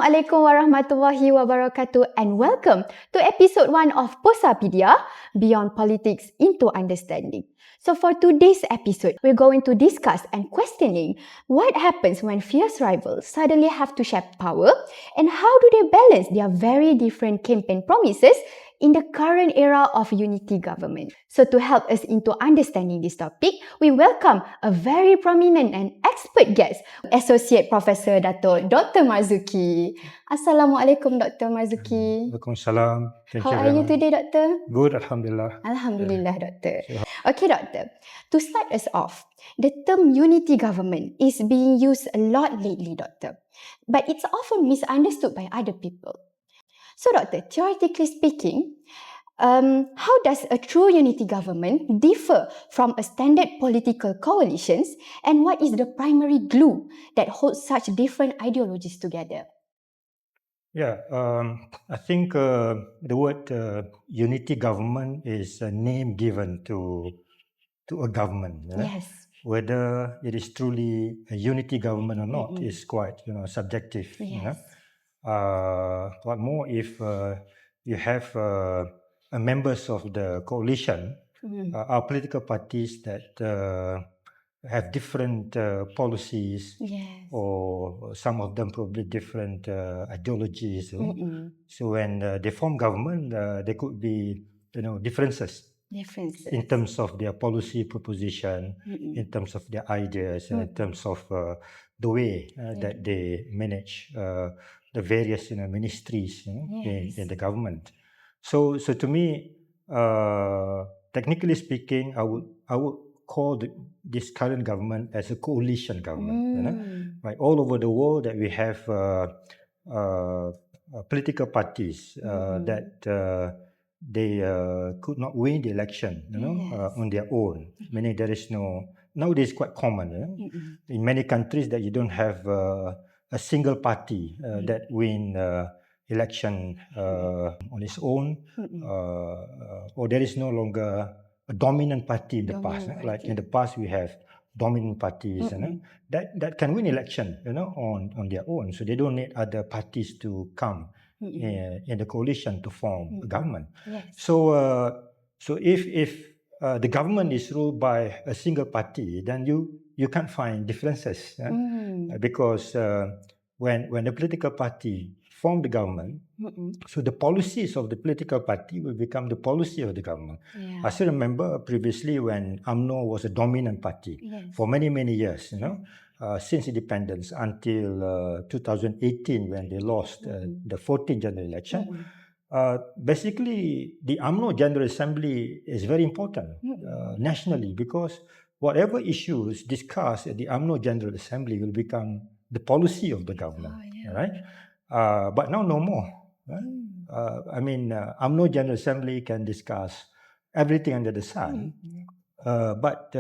Assalamualaikum warahmatullahi wabarakatuh and welcome to episode 1 of POSSAPEDIA, Beyond Politics into Understanding. So for today's episode, we're going to discuss and questioning what happens when fierce rivals suddenly have to share power and how do they balance their very different campaign promises in the current era of unity government. So to help us into understanding this topic, we welcome a very prominent and expert guest, Associate Professor Datuk Dr. Marzuki. Assalamualaikum Dr. Marzuki. Waalaikumsalam. Thank How you are very you much. today, Doctor? Good, Alhamdulillah. Alhamdulillah, Doctor. Okay, Doctor. To start us off, the term unity government is being used a lot lately, Doctor. But it's often misunderstood by other people. So, Doctor, theoretically speaking, how does a true unity government differ from a standard political coalitions, and what is the primary glue that holds such different ideologies together? Yeah, I think the word unity government is a name given to a government. Yes. Whether it is truly a unity government or not is quite subjective. Yes. What more if you have members of the coalition, are political parties that have different policies, Yes. or some of them probably different ideologies. So when they form government, there could be differences in terms of their policy proposition, in terms of their ideas, in terms of the way that they manage the various ministries in the government. So to me, technically speaking, I would call this current government as a coalition government. Right, all over the world that we have political parties that they could not win the election on their own. Meaning there is no, nowadays quite common in many countries that you don't have a single party that win election on its own, or there is no longer a dominant party in the past. Like in the past we have dominant parties that can win election on their own, so they don't need other parties to come in the coalition to form a government. So if the government is ruled by a single party, then you can't find differences, because when the political party form the government, so the policies of the political party will become the policy of the government. I still remember previously when UMNO was a dominant party for many years, since independence until 2018 when they lost the 14th general election. Basically, the UMNO General Assembly is very important nationally, because whatever issues discussed at the UMNO General Assembly will become the policy of the government. Right? But now no more. UMNO General Assembly can discuss everything under the sun, but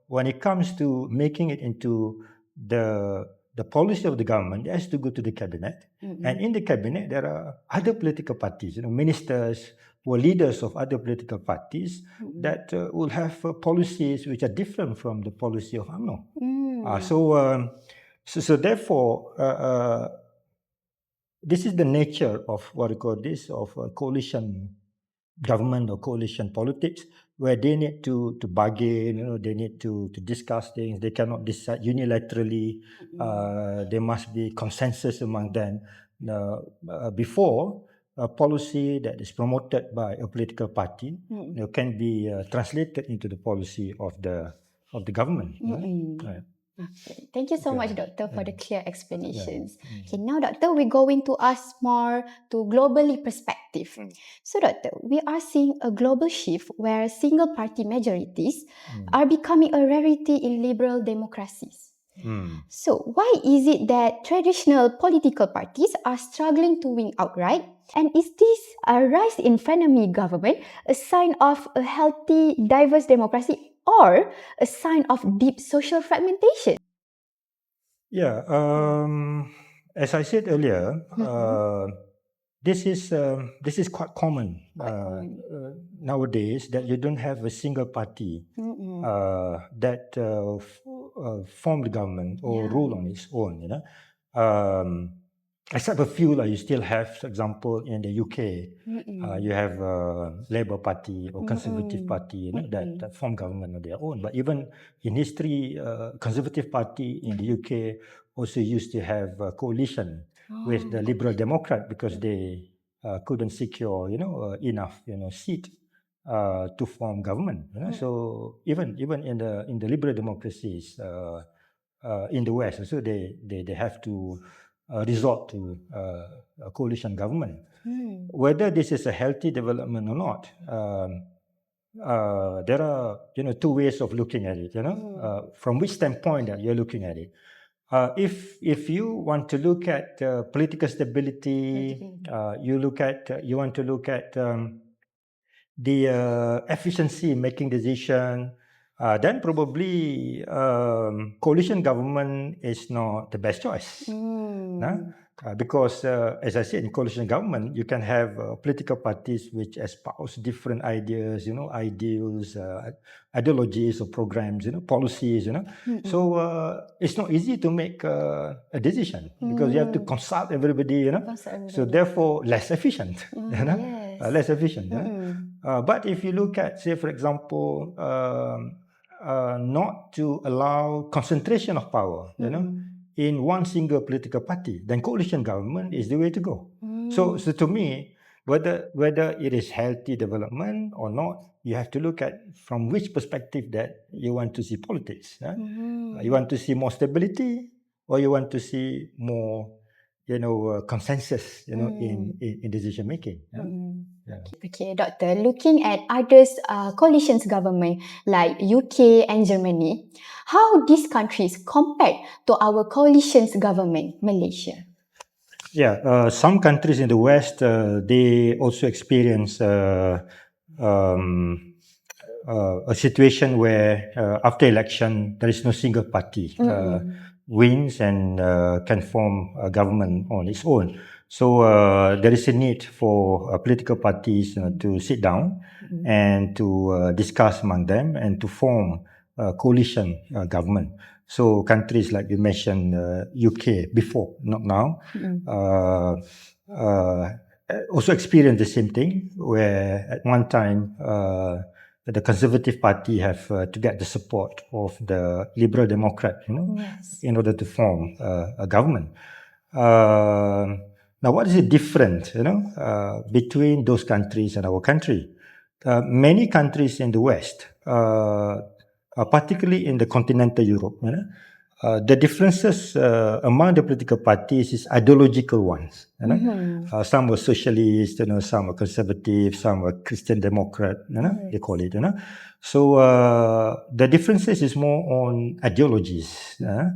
when it comes to making it into the policy of the government, it has to go to the cabinet, and in the cabinet there are other political parties, ministers who are leaders of other political parties that will have policies which are different from the policy of UMNO. So therefore, this is the nature of what we call this, of coalition government or coalition politics, where they need to bargain, they need to discuss things. They cannot decide unilaterally. There must be consensus among them. Before a policy that is promoted by a political party can be translated into the policy of the government. Right. Okay. Thank you so much, Doctor, for the clear explanations. Okay, now, Doctor, we're going to ask more to globally perspective. So, Doctor, we are seeing a global shift where single-party majorities are becoming a rarity in liberal democracies. So, why is it that traditional political parties are struggling to win outright? And is this a rise in frenemy government a sign of a healthy, diverse democracy, or a sign of deep social fragmentation? Yeah, as I said earlier, this is quite common nowadays, that you don't have a single party that form the government or rule on its own. except a few, like you still have, for example, in the UK, you have Labour Party or Conservative Party, that form government on their own. But even in history, Conservative Party in the UK also used to have a coalition with the Liberal Democrat because they couldn't secure, enough, seat to form government. So even in the liberal democracies in the West, so they have to resort to a coalition government. Whether this is a healthy development or not, there are two ways of looking at it. From which standpoint that you're looking at it. If you want to look at political stability, you want to look at the efficiency in making decision, then probably coalition government is not the best choice. Because as I said, in coalition government, you can have political parties which espouse different ideas, ideals, ideologies or programs, policies, So it's not easy to make a decision because you have to consult everybody, So therefore, less efficient, less efficient. But if you look at, say, for example, not to allow concentration of power, in one single political party, then coalition government is the way to go. So to me, whether it is healthy development or not, you have to look at from which perspective that you want to see politics. You want to see more stability, or you want to see more, consensus, in decision making. Okay, Doctor. Looking at others coalitions government like UK and Germany, how these countries compare to our coalitions government, Malaysia? Yeah, some countries in the West, they also experience a situation where after election, there is no single party wins and can form a government on its own. So there is a need for political parties to sit down and to discuss among them and to form a coalition government. So countries like you mentioned, UK before, not now, also experienced the same thing, where at one time the Conservative Party have to get the support of the Liberal Democrat, in order to form a government. Now, what is the difference, between those countries and our country? Many countries in the West, particularly in the continental Europe, the differences among the political parties is ideological ones. Some were socialist, some were conservative, some were Christian Democrat, they call it. So the differences is more on ideologies. In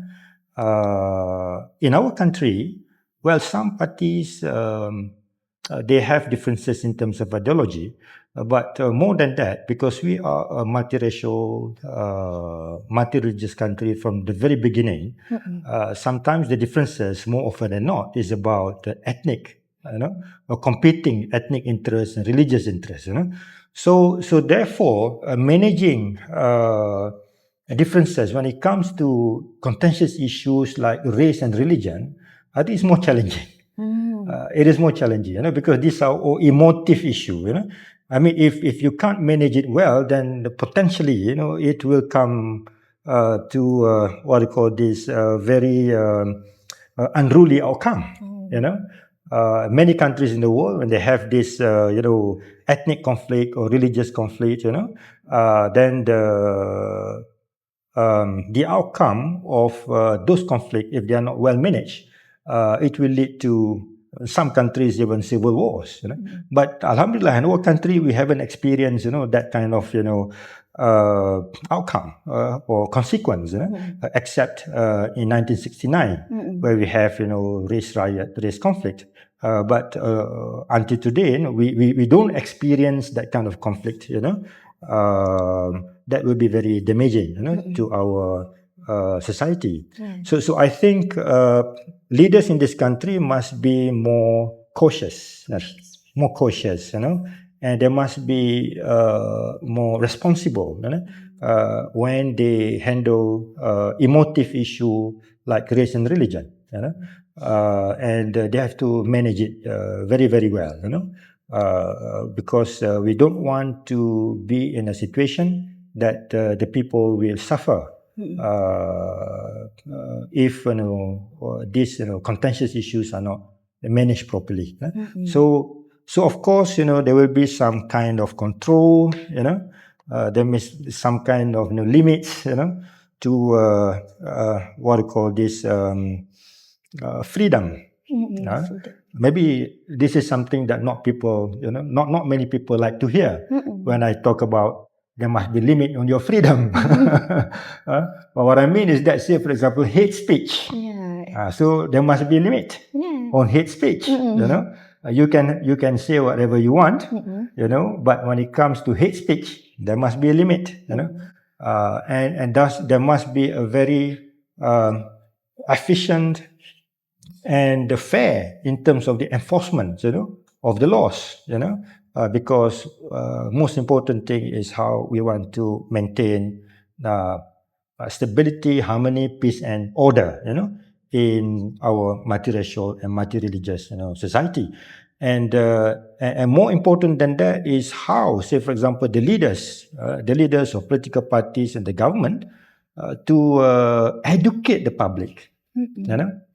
our country, well, some parties they have differences in terms of ideology, but more than that, because we are a multiracial, multi-religious country from the very beginning, sometimes the differences, more often than not, is about ethnic, or competing ethnic interests and religious interests. So therefore, managing differences when it comes to contentious issues like race and religion, I think it's more challenging. It is more challenging, because these are all emotive issues. I mean, if you can't manage it well, then potentially, it will come to what you call this very unruly outcome. Many countries in the world, when they have this, ethnic conflict or religious conflict, then the outcome of those conflicts, if they are not well managed, it will lead to some countries even civil wars. But Alhamdulillah, in our country, we haven't experienced, that kind of, outcome or consequence, except in 1969, where we have, race riot, race conflict. But until today, we don't experience that kind of conflict. That will be very damaging, to our society. So I think leaders in this country must be more cautious, and they must be more responsible, when they handle emotive issue like race and religion. and they have to manage it very, very well, because we don't want to be in a situation that the people will suffer if these contentious issues are not managed properly. So of course there will be some kind of control. There may be some kind of limits. To what we call this freedom. Maybe this is something that not many people like to hear when I talk about there must be limit on your freedom. But what I mean is that, say for example, hate speech. So there must be a limit on hate speech. You can say whatever you want, but when it comes to hate speech, there must be a limit. And thus there must be a very efficient and fair in terms of the enforcement, of the laws, because most important thing is how we want to maintain stability, harmony, peace, and order, in our multiracial and multireligious, society. And more important than that is how, say for example, the leaders of political parties and the government to educate the public,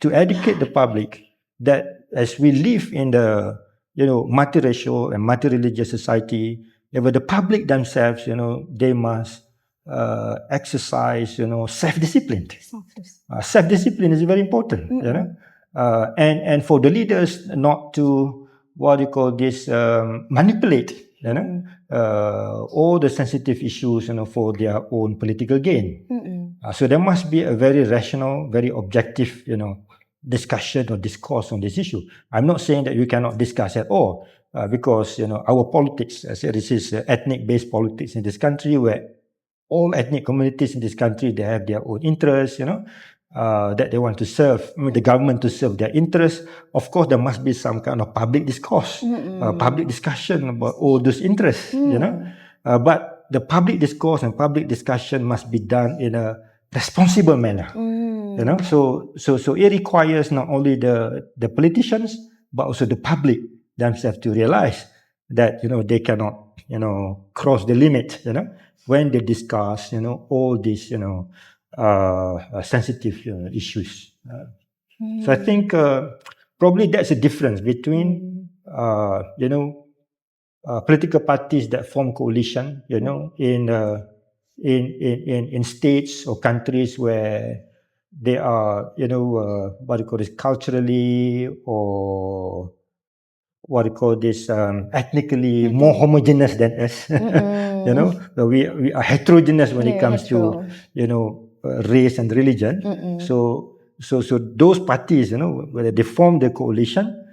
to educate the public that as we live in the multiracial and multireligious society, the public themselves, they must exercise, self-discipline. Self-discipline is very important, and for the leaders not to what you call this manipulate, all the sensitive issues, for their own political gain. So there must be a very rational, very objective, discussion or discourse on this issue. I'm not saying that you cannot discuss at all, because our politics, I say this is ethnic-based politics in this country, where all ethnic communities in this country, they have their own interests, that they want to serve, the government to serve their interests. Of course, there must be some kind of public discourse, public discussion about all those interests, but the public discourse and public discussion must be done in a responsible manner. So it requires not only the politicians, but also the public themselves to realize that, they cannot, cross the limit, when they discuss, all these, sensitive issues. So I think probably that's a difference between, political parties that form coalition, in states or countries where they are, what you call this, culturally or what you call this, ethnically more homogeneous than us. We are heterogeneous when it comes to, race and religion. So those parties, whether they form the coalition,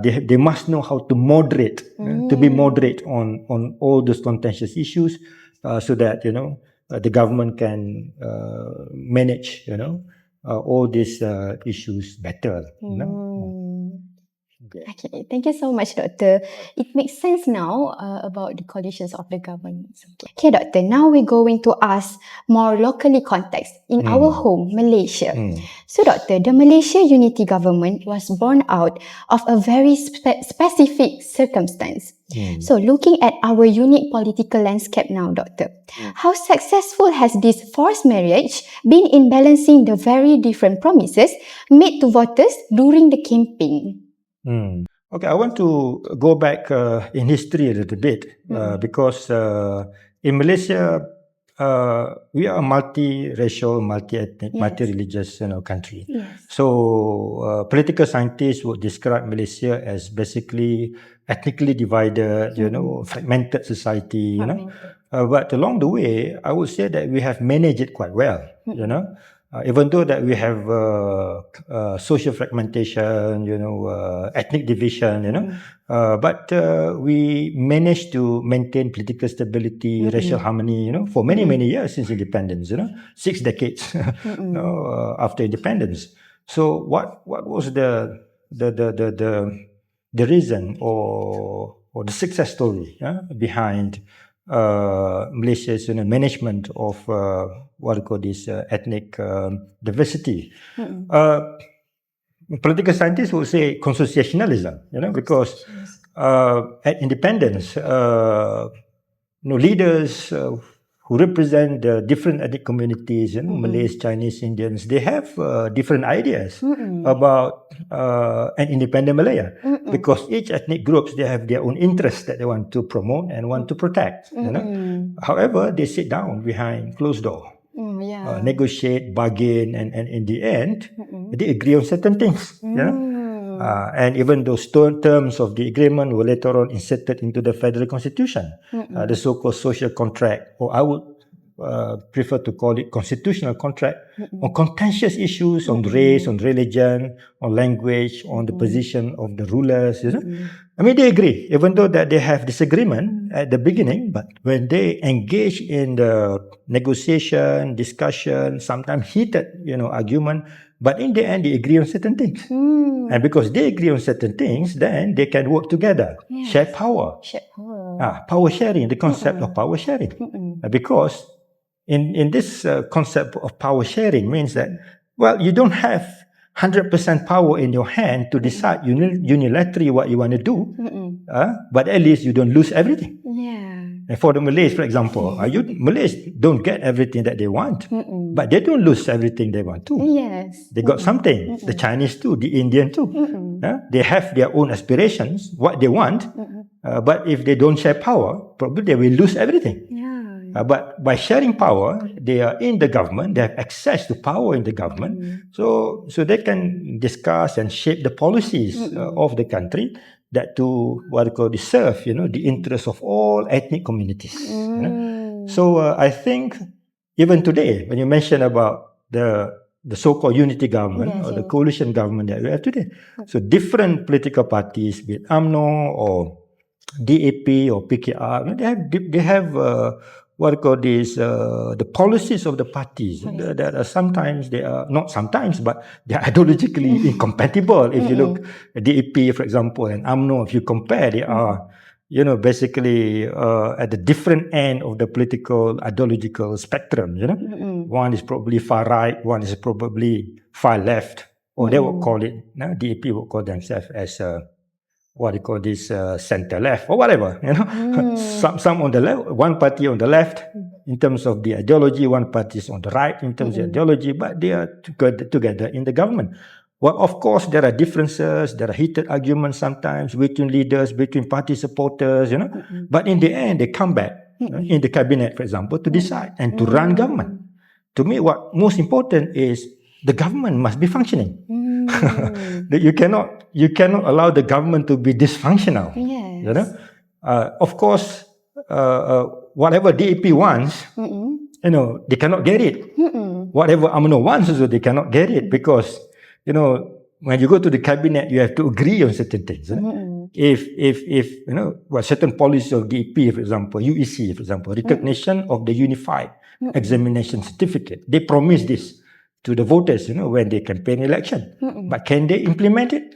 they must know how to moderate, to be moderate on all those contentious issues, so that the government can manage all these issues better. Okay, thank you so much, Doctor. It makes sense now about the coalitions of the government. Okay, Doctor, now we're going to ask more locally context in our home, Malaysia. So, Doctor, the Malaysia Unity Government was born out of a very specific circumstance. So, looking at our unique political landscape now, Doctor, how successful has this forced marriage been in balancing the very different promises made to voters during the campaign? Okay, I want to go back in history a little bit, because in Malaysia, we are a multi-racial, multi-ethnic, multi-religious country. So political scientists would describe Malaysia as basically ethnically divided, fragmented society, but along the way, I would say that we have managed it quite well, even though that we have social fragmentation, ethnic division, but we managed to maintain political stability, racial harmony, for many, many years since independence, 6 decades after independence. So what was the reason or the success story behind Malaysia's management of what we call this ethnic diversity? political scientists would say consociationalism, because at independence, leaders who represent the different ethnic communities, Malays, Chinese, Indians, they have different ideas about an independent Malaya, because each ethnic groups, they have their own interests that they want to promote and want to protect. However, they sit down behind closed door, negotiate, bargain, and in the end, they agree on certain things. And even those terms of the agreement were later on inserted into the federal constitution, the so-called social contract, or I would prefer to call it constitutional contract, on contentious issues on race, on religion, on language, on the position of the rulers. I mean, they agree, even though that they have disagreement at the beginning, but when they engage in the negotiation, discussion, sometimes heated, argument, but in the end, they agree on certain things. And because they agree on certain things, then they can work together, share power. Power sharing, the concept of power sharing. Because in this concept of power sharing means that, well, you don't have 100% power in your hand to decide unilaterally what you want to do, but at least you don't lose everything. And for the Malays, for example, Malays don't get everything that they want, but they don't lose everything they want too. They got something. The Chinese too, the Indian too. They have their own aspirations, what they want, but if they don't share power, probably they will lose everything. But by sharing power, they are in the government, they have access to power in the government, so they can discuss and shape the policies of the country that to serve, the interests of all ethnic communities. So I think even today, when you mention about the so-called unity government or the coalition government that we have today, so different political parties, be it UMNO or DAP or PKR, they have the policies of the parties that are sometimes, they are not sometimes, but they are ideologically incompatible. If you look at DAP, for example, and UMNO, if you compare, they are, basically at the different end of the political ideological spectrum. One is probably far right, one is probably far left, or they would call it, DAP would call themselves as center left or whatever, some on the left, one party on the left in terms of the ideology, one party is on the right in terms of ideology, but they are together in the government. Well, of course, there are differences, there are heated arguments sometimes between leaders, between party supporters, but in the end, they come back in the cabinet, for example, to decide and to run government. To me, what most important is the government must be functioning. You cannot allow the government to be dysfunctional. Of course, whatever DAP wants, they cannot get it. Whatever UMNO wants, also they cannot get it, because when you go to the cabinet, you have to agree on certain things. If certain policies of DAP, for example, UEC, for example, recognition of the unified examination certificate, they promise this to the voters, when they campaign election. But can they implement it?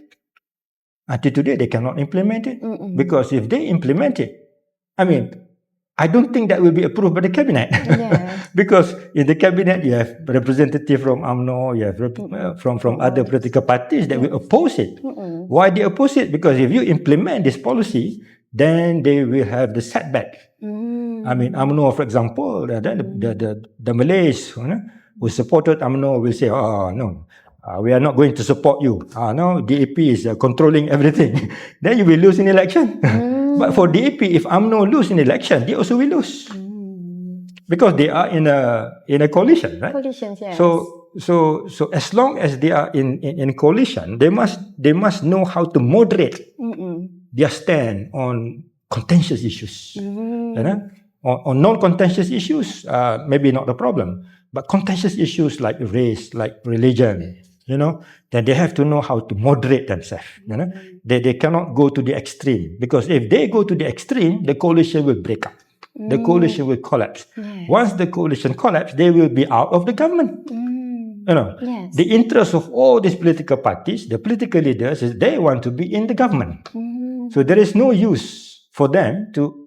Until today, they cannot implement it. Because if they implement it, I don't think that will be approved by the cabinet. Because in the cabinet, you have representatives from UMNO, you have from other political parties that will oppose it. Why they oppose it? Because if you implement this policy, then they will have the setback. UMNO, for example, the Malays who supported UMNO will say, no, we are not going to support you. No, DAP is controlling everything. Then you will lose in election. But for DAP, if UMNO lose in election, they also will lose. Because they are in a coalition, right? Coalitions, yes. So as long as they are in coalition, they must know how to moderate their stand on contentious issues. On non-contentious issues, maybe not the problem. But contentious issues like race, like religion, then they have to know how to moderate themselves. They cannot go to the extreme, because if they go to the extreme, the coalition will break up. The coalition will collapse. Once the coalition collapses, they will be out of the government. The interest of all these political parties, the political leaders, is they want to be in the government. So there is no use for them to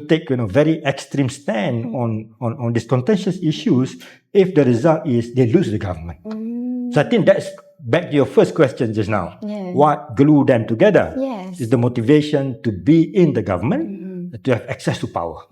take very extreme stand on these contentious issues if the result is they lose the government. So I think back to your first question just now. Yeah. What glue them together Yes. is the motivation to be in the government, to have access to power.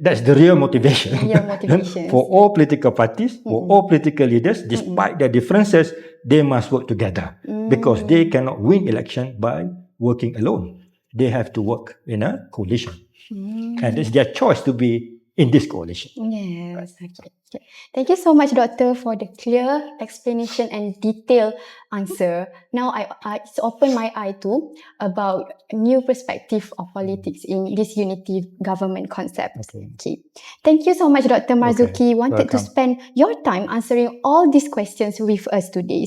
That's the real motivation. Real motivation. For all political parties, for all political leaders, despite their differences, they must work together because they cannot win election by working alone. They have to work in a coalition, and it's their choice to be in this coalition. Yes. Okay. Thank you so much, Doctor, for the clear explanation and detailed answer. Now it's opened my eye too about a new perspective of politics in this unity government concept. Okay. Thank you so much, Dr. Marzuki. Wanted to spend your time answering all these questions with us today.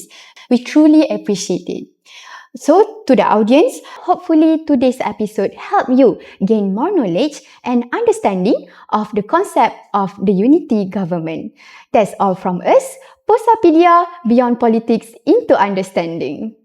We truly appreciate it. So, to the audience, hopefully today's episode helped you gain more knowledge and understanding of the concept of the unity government. That's all from us, POSSAPEDIA Beyond Politics into Understanding.